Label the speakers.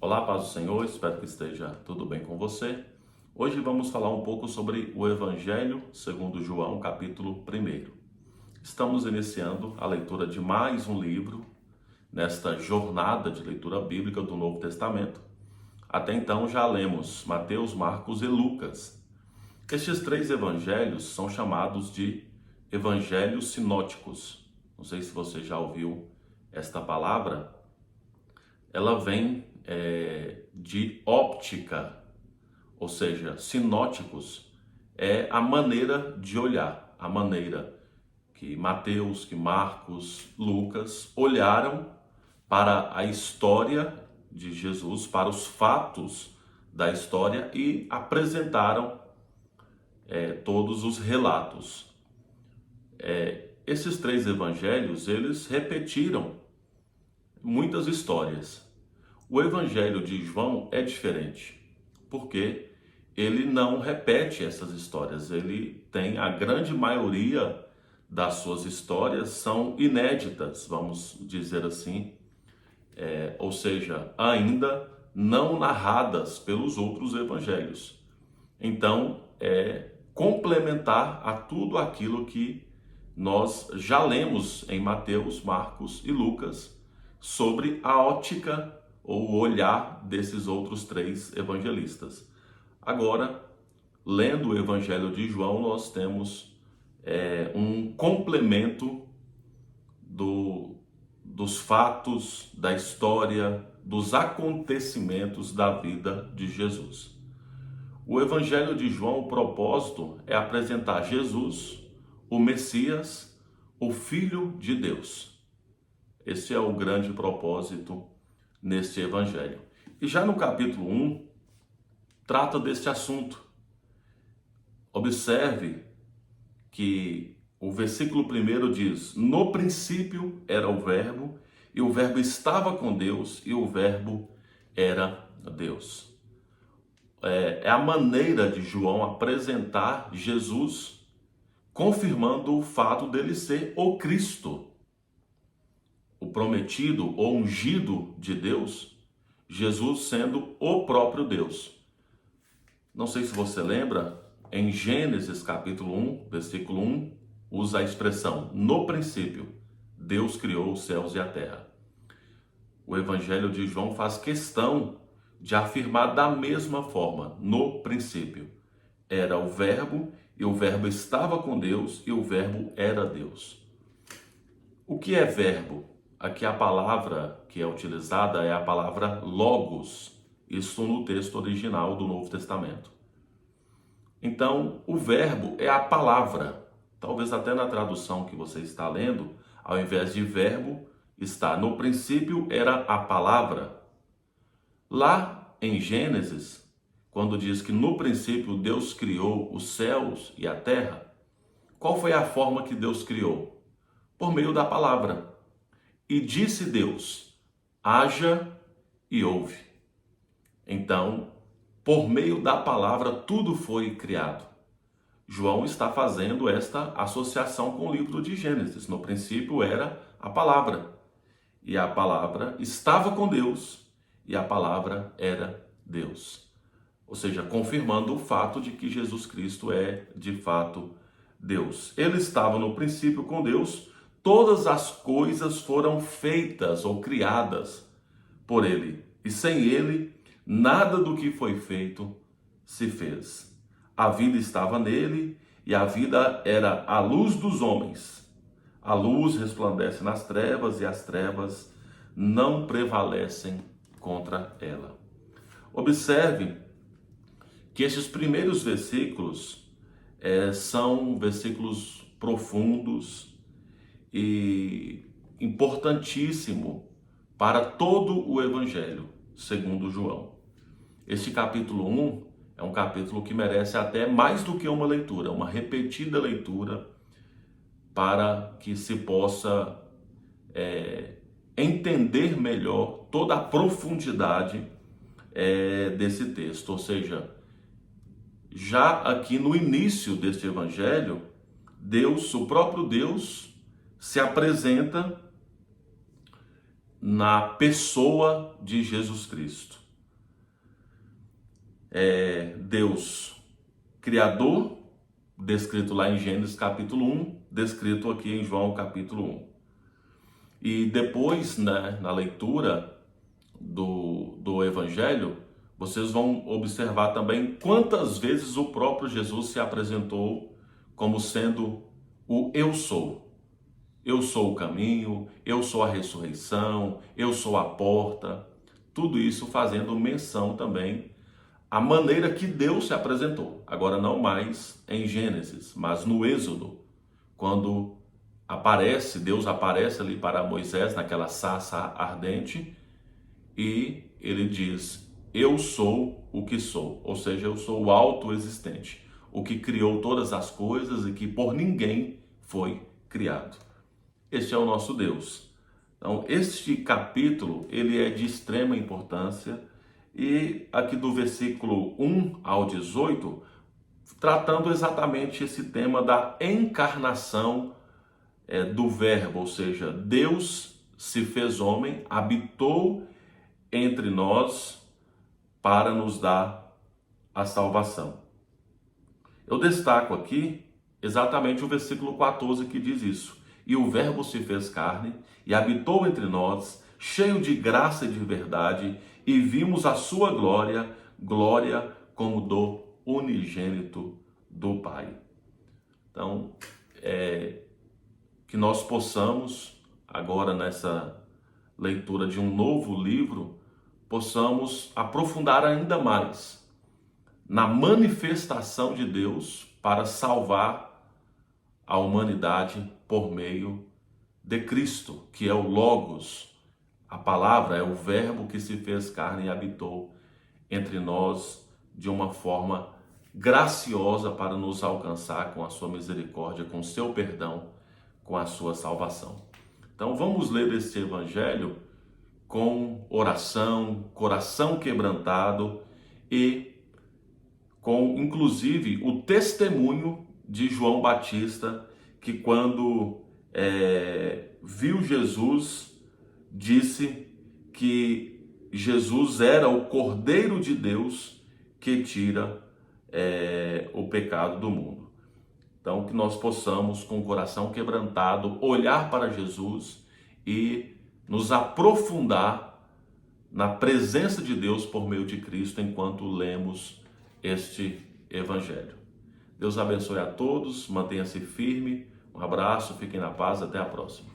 Speaker 1: Olá, paz do Senhor, espero que esteja tudo bem com você. Hoje vamos falar um pouco sobre o Evangelho segundo João, capítulo 1. Estamos iniciando a leitura de mais um livro nesta jornada de leitura bíblica do Novo Testamento. Até então já lemos Mateus, Marcos e Lucas. Estes três evangelhos são chamados de evangelhos sinóticos. Não sei se você já ouviu esta palavra. Ela vem de óptica, ou seja, sinóticos é a maneira de olhar, a maneira que Mateus, que Marcos, Lucas olharam para a história de Jesus, para os fatos da história e apresentaram todos os relatos. Esses três evangelhos, eles repetiram muitas histórias. O Evangelho de João é diferente, porque ele não repete essas histórias, ele tem a grande maioria das suas histórias são inéditas, vamos dizer assim, ou seja, ainda não narradas pelos outros evangelhos. Então, é complementar a tudo aquilo que nós já lemos em Mateus, Marcos e Lucas sobre a ótica ou o olhar desses outros três evangelistas. Agora, lendo o Evangelho de João, nós temos um complemento dos fatos, da história, dos acontecimentos da vida de Jesus. O Evangelho de João, o propósito é apresentar Jesus, o Messias, o Filho de Deus. Esse é o grande propósito neste evangelho. E já no capítulo 1, trata deste assunto. Observe que o versículo 1 diz: no princípio era o verbo, e o verbo estava com Deus, e o verbo era Deus. É a maneira de João apresentar Jesus, confirmando o fato dele ser o Cristo, o prometido ou ungido de Deus, Jesus sendo o próprio Deus. Não sei se você lembra, em Gênesis capítulo 1, versículo 1, usa a expressão, no princípio, Deus criou os céus e a terra. O Evangelho de João faz questão de afirmar da mesma forma, no princípio. Era o verbo, e o verbo estava com Deus, e o verbo era Deus. O que é verbo? Aqui a palavra que é utilizada é a palavra logos, isso no texto original do Novo Testamento. Então, o verbo é a palavra. Talvez até na tradução que você está lendo, ao invés de verbo, está no princípio era a palavra. Lá em Gênesis, quando diz que no princípio Deus criou os céus e a terra, qual foi a forma que Deus criou? Por meio da palavra. E disse Deus, haja e houve. Então, por meio da palavra, tudo foi criado. João está fazendo esta associação com o livro de Gênesis. No princípio era a palavra. E a palavra estava com Deus. E a palavra era Deus. Ou seja, confirmando o fato de que Jesus Cristo é, de fato, Deus. Ele estava no princípio com Deus. Todas as coisas foram feitas ou criadas por ele. E sem ele, nada do que foi feito se fez. A vida estava nele e a vida era a luz dos homens. A luz resplandece nas trevas e as trevas não prevalecem contra ela. Observe que estes primeiros versículos são versículos profundos e importantíssimo para todo o Evangelho, segundo João. Este capítulo 1 é um capítulo que merece até mais do que uma leitura, uma repetida leitura, para que se possa entender melhor toda a profundidade desse texto. Ou seja, já aqui no início deste Evangelho, Deus, o próprio Deus, se apresenta na pessoa de Jesus Cristo. Deus Criador, descrito lá em Gênesis capítulo 1, descrito aqui em João capítulo 1. E depois, né, na leitura do Evangelho, vocês vão observar também quantas vezes o próprio Jesus se apresentou como sendo o Eu Sou. Eu sou o caminho, eu sou a ressurreição, eu sou a porta. Tudo isso fazendo menção também à maneira que Deus se apresentou. Agora não mais em Gênesis, mas no Êxodo, quando Deus aparece ali para Moisés naquela sarça ardente e ele diz: eu sou o que sou, ou seja, eu sou o autoexistente, o que criou todas as coisas e que por ninguém foi criado. Este é o nosso Deus. Então, este capítulo, ele é de extrema importância e aqui do versículo 1 ao 18, tratando exatamente esse tema da encarnação do verbo, ou seja, Deus se fez homem, habitou entre nós para nos dar a salvação. Eu destaco aqui exatamente o versículo 14 que diz isso. E o verbo se fez carne e habitou entre nós, cheio de graça e de verdade, e vimos a sua glória, glória como do unigênito do Pai. Então, que nós possamos, agora nessa leitura de um novo livro, possamos aprofundar ainda mais na manifestação de Deus para salvar a humanidade por meio de Cristo, que é o Logos. A palavra é o verbo que se fez carne e habitou entre nós de uma forma graciosa para nos alcançar com a sua misericórdia, com o seu perdão, com a sua salvação. Então vamos ler esse evangelho com oração, coração quebrantado e com inclusive o testemunho de João Batista, que quando viu Jesus, disse que Jesus era o Cordeiro de Deus que tira o pecado do mundo. Então, que nós possamos, com o coração quebrantado, olhar para Jesus e nos aprofundar na presença de Deus por meio de Cristo enquanto lemos este Evangelho. Deus abençoe a todos, mantenha-se firme, um abraço, fiquem na paz, até a próxima.